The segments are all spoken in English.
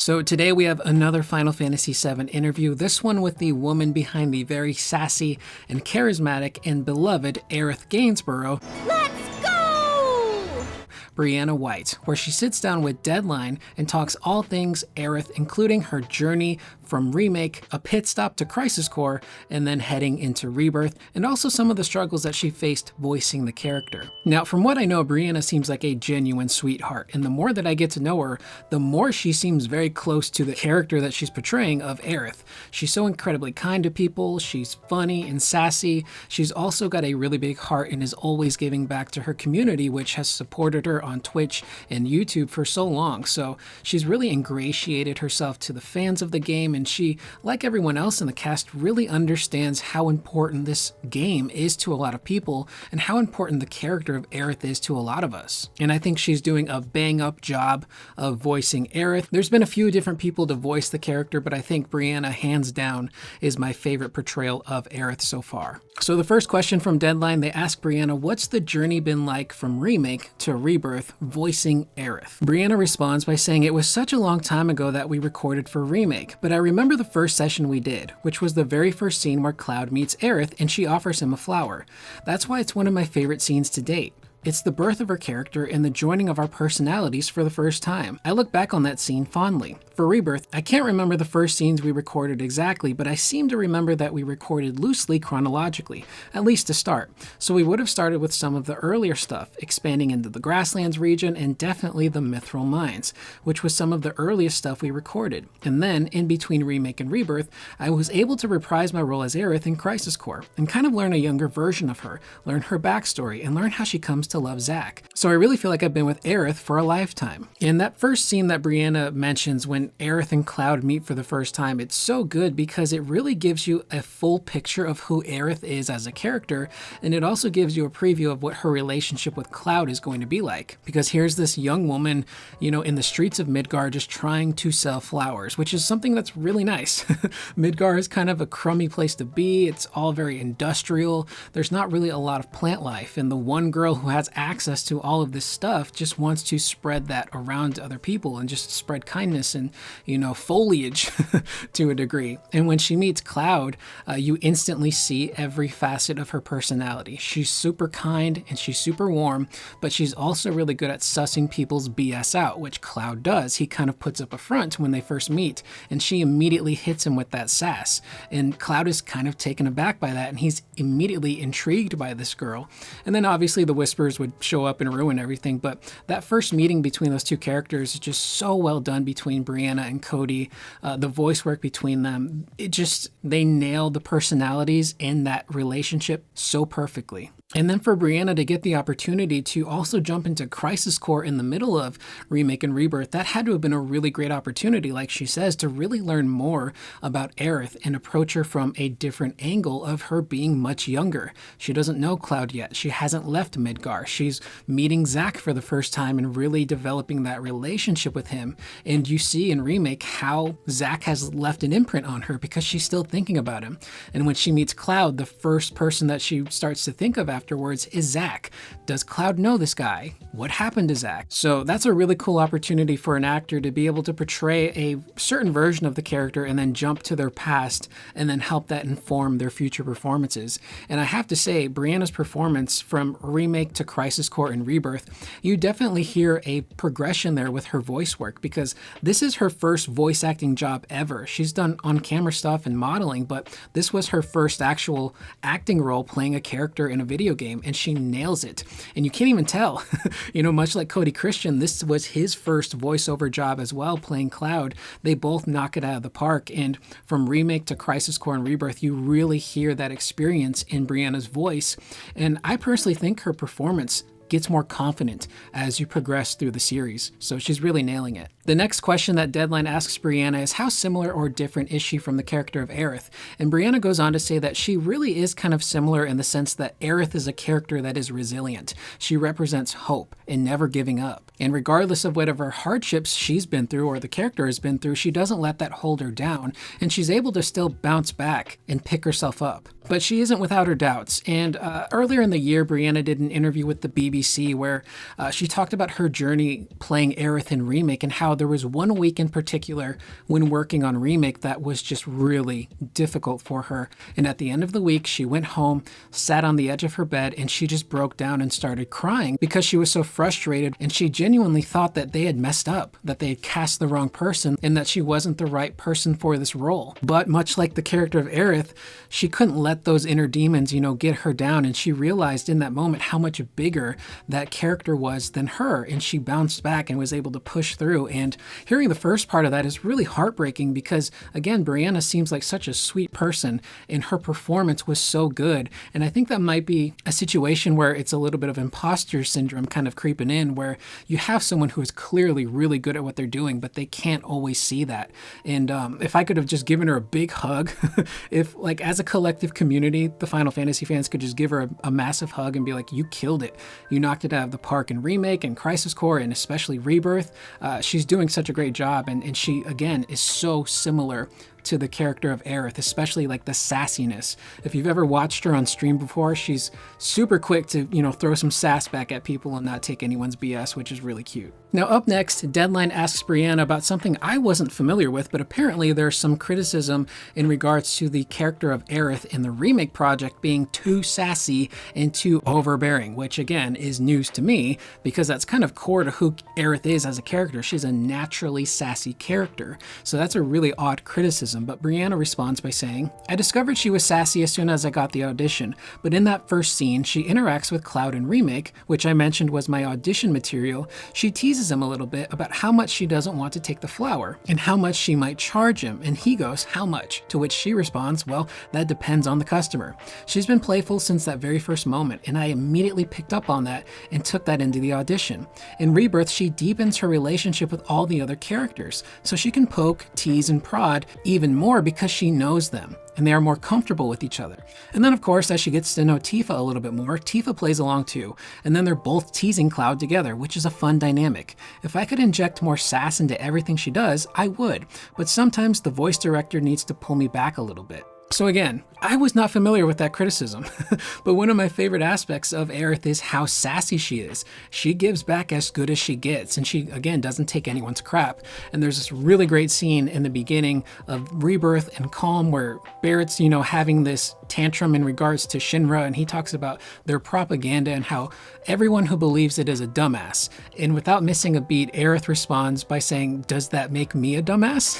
So today we have another Final Fantasy VII interview, this one with the woman behind the very sassy and charismatic and beloved Aerith Gainsborough. Let's go! Briana White, where she sits down with Deadline and talks all things Aerith, including her journey from Remake, a pit stop to Crisis Core, and then heading into Rebirth, and also some of the struggles that she faced voicing the character. Now, from what I know, Briana seems like a genuine sweetheart, and the more that I get to know her, the more she seems very close to the character that she's portraying of Aerith. She's so incredibly kind to people, she's funny and sassy, she's also got a really big heart and is always giving back to her community, which has supported her on Twitch and YouTube for so long. So she's really ingratiated herself to the fans of the game, and she, like everyone else in the cast, really understands how important this game is to a lot of people and how important the character of Aerith is to a lot of us. And I think she's doing a bang-up job of voicing Aerith. There's been a few different people to voice the character, but I think Briana, hands down, is my favorite portrayal of Aerith so far. So the first question from Deadline, they ask Briana, what's the journey been like from Remake to Rebirth voicing Aerith? Briana responds by saying, it was such a long time ago that we recorded for Remake, but I remember the first session we did, which was the very first scene where Cloud meets Aerith and she offers him a flower. That's why it's one of my favorite scenes to date. It's the birth of her character and the joining of our personalities for the first time. I look back on that scene fondly. For Rebirth, I can't remember the first scenes we recorded exactly, but I seem to remember that we recorded loosely chronologically, at least to start. So we would have started with some of the earlier stuff, expanding into the Grasslands region and definitely the Mithril Mines, which was some of the earliest stuff we recorded. And then, in between Remake and Rebirth, I was able to reprise my role as Aerith in Crisis Core, and kind of learn a younger version of her, learn her backstory, and learn how she comes to love Zack. So I really feel like I've been with Aerith for a lifetime. And that first scene that Briana mentions when Aerith and Cloud meet for the first time, it's so good because it really gives you a full picture of who Aerith is as a character, and it also gives you a preview of what her relationship with Cloud is going to be like. Because here's this young woman, in the streets of Midgar just trying to sell flowers, which is something that's really nice. Midgar is kind of a crummy place to be. It's all very industrial. There's not really a lot of plant life, and the one girl who has access to all of this stuff just wants to spread that around to other people and just spread kindness and foliage to a degree. And when she meets Cloud, you instantly see every facet of her personality. She's super kind and she's super warm, but she's also really good at sussing people's BS out, which Cloud does. He kind of puts up a front when they first meet, and she immediately hits him with that sass. And Cloud is kind of taken aback by that, and he's immediately intrigued by this girl. And then obviously the Whispers would show up and ruin everything, but that first meeting between those two characters is just so well done between Briana and Cody. The voice work between them, they nailed the personalities in that relationship so perfectly. And then for Briana to get the opportunity to also jump into Crisis Core in the middle of Remake and Rebirth, that had to have been a really great opportunity, like she says, to really learn more about Aerith and approach her from a different angle of her being much younger. She doesn't know Cloud yet. She hasn't left Midgar. She's meeting Zack for the first time and really developing that relationship with him. And you see in Remake how Zack has left an imprint on her because she's still thinking about him. And when she meets Cloud, the first person that she starts to think of afterwards is Zack. Does Cloud know this guy? What happened to Zack? So that's a really cool opportunity for an actor to be able to portray a certain version of the character and then jump to their past and then help that inform their future performances. And I have to say, Briana's performance from Remake to Crisis Core and Rebirth, you definitely hear a progression there with her voice work, because this is her first voice acting job ever. She's done on-camera stuff and modeling, but this was her first actual acting role playing a character in a video game, and she nails it. And you can't even tell, much like Cody Christian, this was his first voiceover job as well, playing Cloud. They both knock it out of the park, and from Remake to Crisis Core and Rebirth, you really hear that experience in Briana's voice. And I personally think her performance gets more confident as you progress through the series. So she's really nailing it. The next question that Deadline asks Briana is, how similar or different is she from the character of Aerith? And Briana goes on to say that she really is kind of similar in the sense that Aerith is a character that is resilient. She represents hope and never giving up. And regardless of whatever hardships she's been through or the character has been through, she doesn't let that hold her down, and she's able to still bounce back and pick herself up. But she isn't without her doubts. And earlier in the year, Briana did an interview with the BBC where she talked about her journey playing Aerith in Remake and how there was one week in particular when working on Remake that was just really difficult for her. And at the end of the week, she went home, sat on the edge of her bed, and she just broke down and started crying because she was so frustrated, and she genuinely thought that they had messed up, that they had cast the wrong person, and that she wasn't the right person for this role. But much like the character of Aerith, she couldn't let those inner demons, get her down, and she realized in that moment how much bigger that character was than her, and she bounced back and was able to push through. And hearing the first part of that is really heartbreaking because, again, Briana seems like such a sweet person, and her performance was so good. And I think that might be a situation where it's a little bit of imposter syndrome kind of creeping in, where you have someone who is clearly really good at what they're doing, but they can't always see that. And if I could have just given her a big hug, if like as a collective community, the Final Fantasy fans could just give her a massive hug and be like, you killed it. You knocked it out of the park in Remake and Crisis Core and especially Rebirth. She's doing such a great job. And she, again, is so similar to the character of Aerith, especially like the sassiness. If you've ever watched her on stream before, she's super quick to, throw some sass back at people and not take anyone's BS, which is really cute. Now up next, Deadline asks Briana about something I wasn't familiar with, but apparently there's some criticism in regards to the character of Aerith in the Remake project being too sassy and too overbearing, which again is news to me because that's kind of core to who Aerith is as a character. She's a naturally sassy character. So that's a really odd criticism. But Briana responds by saying, I discovered she was sassy as soon as I got the audition, but in that first scene, she interacts with Cloud in Remake, which I mentioned was my audition material. She teases him a little bit about how much she doesn't want to take the flower and how much she might charge him, and he goes, how much? To which she responds, well, that depends on the customer. She's been playful since that very first moment, and I immediately picked up on that and took that into the audition. In Rebirth, she deepens her relationship with all the other characters, so she can poke, tease, and prod even more because she knows them and they are more comfortable with each other. And then of course, as she gets to know Tifa a little bit more, Tifa plays along too, and then they're both teasing Cloud together, which is a fun dynamic. If I could inject more sass into everything she does, I would, but sometimes the voice director needs to pull me back a little bit. So again, I was not familiar with that criticism, but one of my favorite aspects of Aerith is how sassy she is. She gives back as good as she gets, and she, again, doesn't take anyone's crap. And there's this really great scene in the beginning of Rebirth and Calm where Barrett's, having this tantrum in regards to Shinra, and he talks about their propaganda and how everyone who believes it is a dumbass. And without missing a beat, Aerith responds by saying, does that make me a dumbass?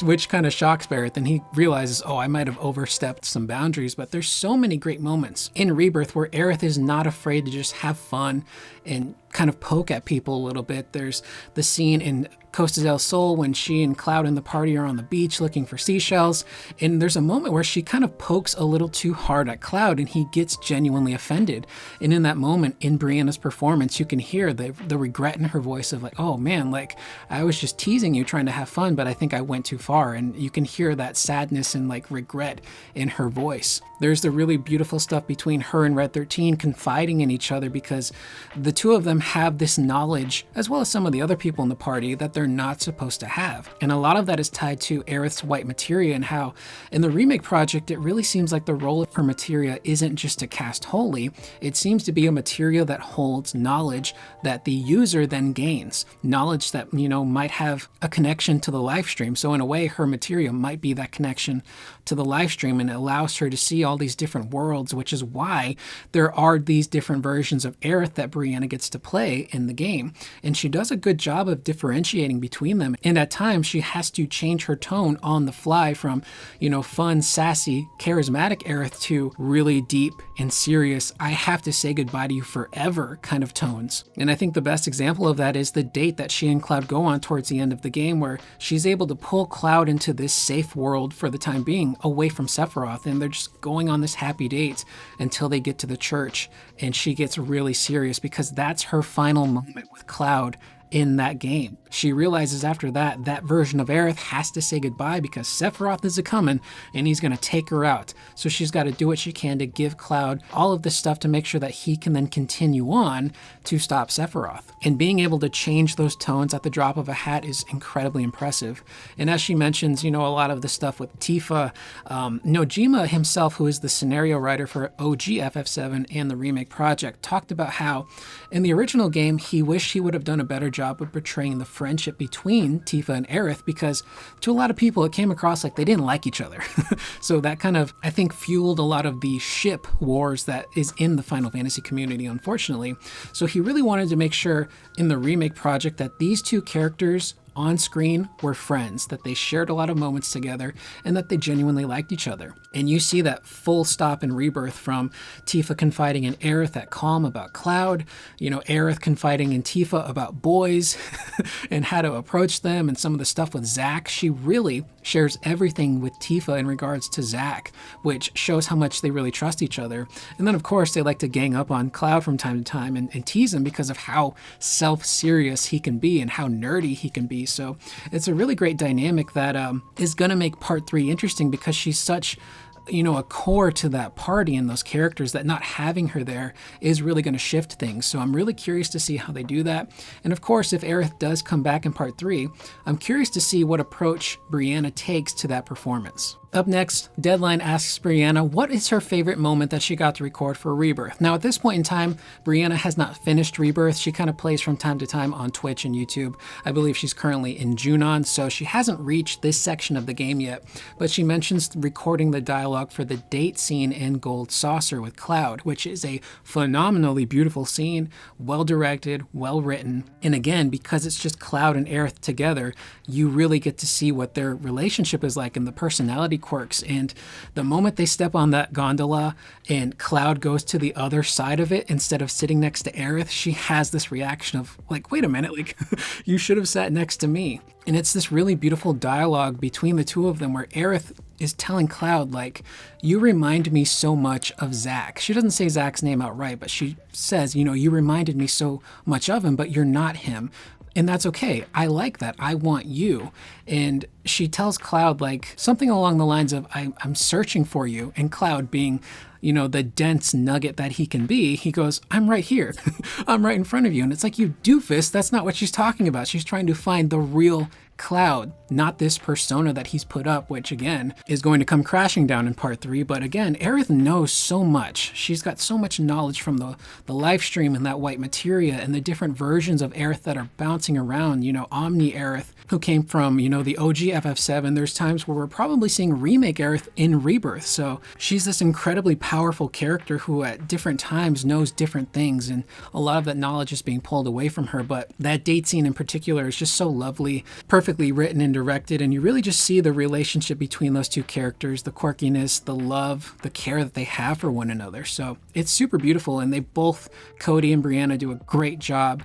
Which kind of shocks Barrett, and he realizes, oh, I might have overstepped some boundaries. But there's so many great moments in Rebirth where Aerith is not afraid to just have fun and kind of poke at people a little bit. There's the scene in Costa del Sol when she and Cloud and the party are on the beach looking for seashells, and there's a moment where she kind of pokes a little too hard at Cloud and he gets genuinely offended. And in that moment in Brianna's performance, you can hear the regret in her voice of like, oh man, like I was just teasing you trying to have fun, but I think I went too far. And you can hear that sadness and like regret in her voice. There's the really beautiful stuff between her and Red 13 confiding in each other because the two of them have this knowledge, as well as some of the other people in the party, that they're not supposed to have. And a lot of that is tied to Aerith's white materia and how in the Remake project, it really seems like the role of her materia isn't just to cast holy. It seems to be a materia that holds knowledge that the user then gains. Knowledge that, might have a connection to the live stream. So in a way, her materia might be that connection to the live stream, and it allows her to see all these different worlds, which is why there are these different versions of Aerith that Briana gets to play in the game. And she does a good job of differentiating between them. And at times she has to change her tone on the fly from, fun, sassy, charismatic Aerith to really deep and serious, I have to say goodbye to you forever kind of tones. And I think the best example of that is the date that she and Cloud go on towards the end of the game, where she's able to pull Cloud into this safe world for the time being away from Sephiroth, and they're just going on this happy date until they get to the church, and she gets really serious because that's her final moment with Cloud in that game. She realizes after that, that version of Aerith has to say goodbye because Sephiroth is a-coming and he's gonna take her out. So she's gotta do what she can to give Cloud all of this stuff to make sure that he can then continue on to stop Sephiroth. And being able to change those tones at the drop of a hat is incredibly impressive. And as she mentions, a lot of the stuff with Tifa, Nojima himself, who is the scenario writer for OG FF7 and the remake project, talked about how in the original game, he wished he would have done a better job of portraying the friendship between Tifa and Aerith, because to a lot of people, it came across like they didn't like each other. So that kind of, I think, fueled a lot of the ship wars that is in the Final Fantasy community, unfortunately. So he really wanted to make sure in the remake project that these two characters on screen were friends, that they shared a lot of moments together, and that they genuinely liked each other. And you see that full stop in Rebirth from Tifa confiding in Aerith at Calm about Cloud, Aerith confiding in Tifa about boys and how to approach them, and some of the stuff with Zack. She really shares everything with Tifa in regards to Zack, which shows how much they really trust each other. And then of course they like to gang up on Cloud from time to time and tease him because of how self-serious he can be and how nerdy he can be. So it's a really great dynamic that is going to make part 3 interesting, because she's such a core to that party and those characters that not having her there is really going to shift things. So I'm really curious to see how they do that. And of course, if Aerith does come back in part 3, I'm curious to see what approach Briana takes to that performance. Up next, Deadline asks Briana what is her favorite moment that she got to record for Rebirth. Now at this point in time, Briana has not finished Rebirth. She kind of plays from time to time on Twitch and YouTube. I believe she's currently in Junon, so she hasn't reached this section of the game yet, but she mentions recording the dialogue for the date scene in Gold Saucer with Cloud, which is a phenomenally beautiful scene, well directed, well written. And again, because it's just Cloud and Aerith together, you really get to see what their relationship is like and the personality quirks. And the moment they step on that gondola and Cloud goes to the other side of it instead of sitting next to Aerith, she has this reaction of like, wait a minute, like you should have sat next to me. And it's this really beautiful dialogue between the two of them where Aerith is telling Cloud, like, you remind me so much of Zack. She doesn't say Zack's name outright, but she says, you reminded me so much of him, but you're not him. And that's okay. I like that. I want you. And she tells Cloud like something along the lines of, I'm searching for you. And Cloud, being, the dense nugget that he can be, he goes, I'm right here. I'm right in front of you. And it's like, you doofus, that's not what she's talking about. She's trying to find the real Cloud, not this persona that he's put up, which again is going to come crashing down in part 3. But again, Aerith knows so much. She's got so much knowledge from the live stream and that white materia and the different versions of Aerith that are bouncing around, Omni Aerith, who came from, the OG FF7. There's times where we're probably seeing remake Aerith in Rebirth. So she's this incredibly powerful character who at different times knows different things, and a lot of that knowledge is being pulled away from her. But that date scene in particular is just so lovely, perfectly written and directed, and you really just see the relationship between those two characters, the quirkiness, the love, the care that they have for one another. So it's super beautiful, and they both, Cody and Briana, do a great job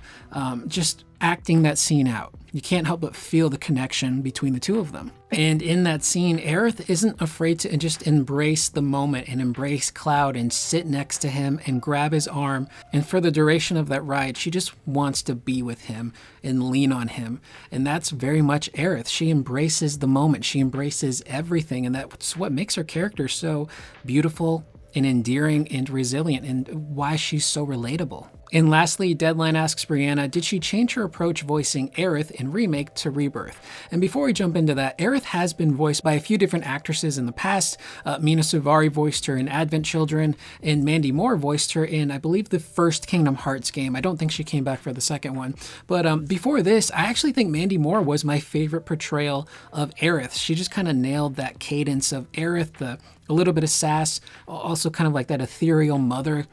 just acting that scene out. You can't help but feel the connection between the two of them. And in that scene, Aerith isn't afraid to just embrace the moment and embrace Cloud and sit next to him and grab his arm. And for the duration of that ride, she just wants to be with him and lean on him. And that's very much Aerith. She embraces the moment. She embraces everything. And that's what makes her character so beautiful and endearing and resilient, and why she's so relatable. And lastly, Deadline asks Briana, did she change her approach voicing Aerith in Remake to Rebirth? And before we jump into that, Aerith has been voiced by a few different actresses in the past. Mina Suvari voiced her in Advent Children, and Mandy Moore voiced her in, I believe, the first Kingdom Hearts game. I don't think she came back for the second one. But before this, I actually think Mandy Moore was my favorite portrayal of Aerith. She just kind of nailed that cadence of Aerith, a little bit of sass, also kind of like that ethereal motherly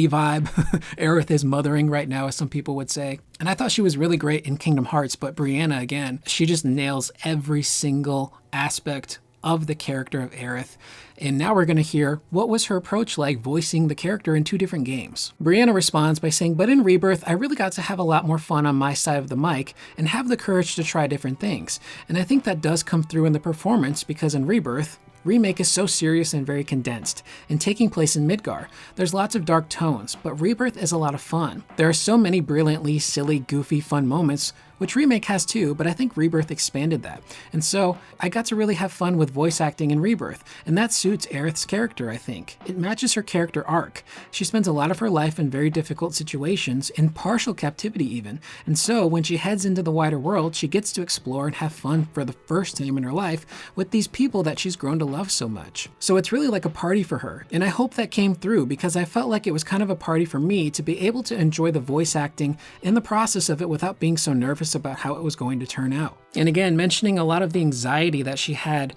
vibe. Aerith is mothering right now, as some people would say. And I thought she was really great in Kingdom Hearts, but Briana, again, she just nails every single aspect of the character of Aerith. And now we're going to hear what was her approach like voicing the character in 2 different games. Briana responds by saying, but in Rebirth, I really got to have a lot more fun on my side of the mic and have the courage to try different things. And I think that does come through in the performance, because in Rebirth, Remake is so serious and very condensed, and taking place in Midgar. There's lots of dark tones, but Rebirth is a lot of fun. There are so many brilliantly silly, goofy, fun moments, which Remake has too, but I think Rebirth expanded that. And so I got to really have fun with voice acting in Rebirth, and that suits Aerith's character, I think. It matches her character arc. She spends a lot of her life in very difficult situations, in partial captivity even, and so when she heads into the wider world, she gets to explore and have fun for the first time in her life with these people that she's grown to love so much. So it's really like a party for her, and I hope that came through because I felt like it was kind of a party for me to be able to enjoy the voice acting in the process of it without being so nervous about how it was going to turn out. And again, mentioning a lot of the anxiety that she had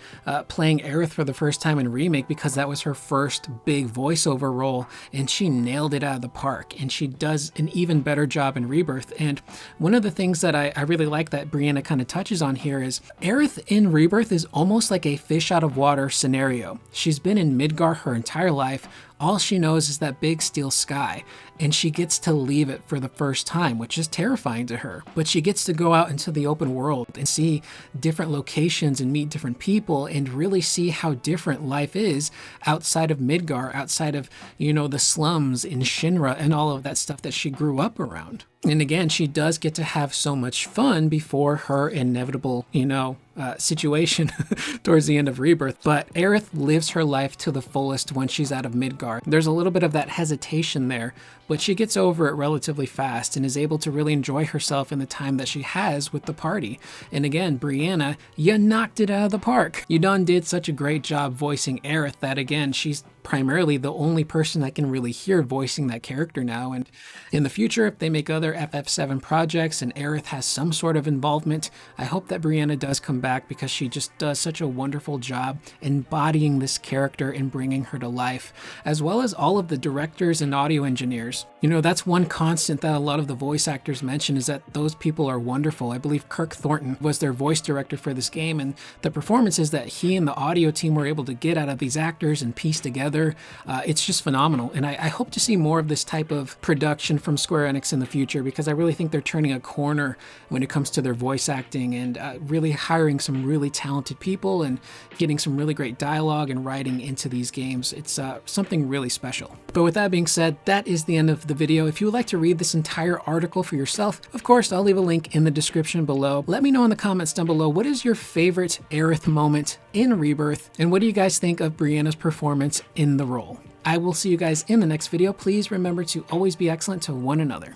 playing Aerith for the first time in Remake because that was her first big voiceover role, and she nailed it out of the park, and she does an even better job in Rebirth. And one of the things that I really like that Briana kind of touches on here is Aerith in Rebirth is almost like a fish out of water scenario. She's been in Midgar her entire life. All she knows is that big steel sky, and she gets to leave it for the first time, which is terrifying to her. But she gets to go out into the open world and see different locations and meet different people and really see how different life is outside of Midgar, outside of, you know, the slums in Shinra and all of that stuff that she grew up around. And again, she does get to have so much fun before her inevitable, situation towards the end of Rebirth. But Aerith lives her life to the fullest when she's out of Midgar. There's a little bit of that hesitation there, but she gets over it relatively fast and is able to really enjoy herself in the time that she has with the party. And again, Briana, you knocked it out of the park. You done did such a great job voicing Aerith that again, she's primarily the only person that can really hear voicing that character now. And in the future, if they make other FF7 projects and Aerith has some sort of involvement, I hope that Briana does come back because she just does such a wonderful job embodying this character and bringing her to life, as well as all of the directors and audio engineers. You know, that's one constant that a lot of the voice actors mention is that those people are wonderful. I believe Kirk Thornton was their voice director for this game, and the performances that he and the audio team were able to get out of these actors and piece together, it's just phenomenal. And I hope to see more of this type of production from Square Enix in the future because I really think they're turning a corner when it comes to their voice acting and really hiring some really talented people and getting some really great dialogue and writing into these games. It's something really special. But with that being said, that is the end of the video. If you would like to read this entire article for yourself, of course, I'll leave a link in the description below. Let me know in the comments down below, what is your favorite Aerith moment in Rebirth? And what do you guys think of Briana's performance in the role? I will see you guys in the next video. Please remember to always be excellent to one another.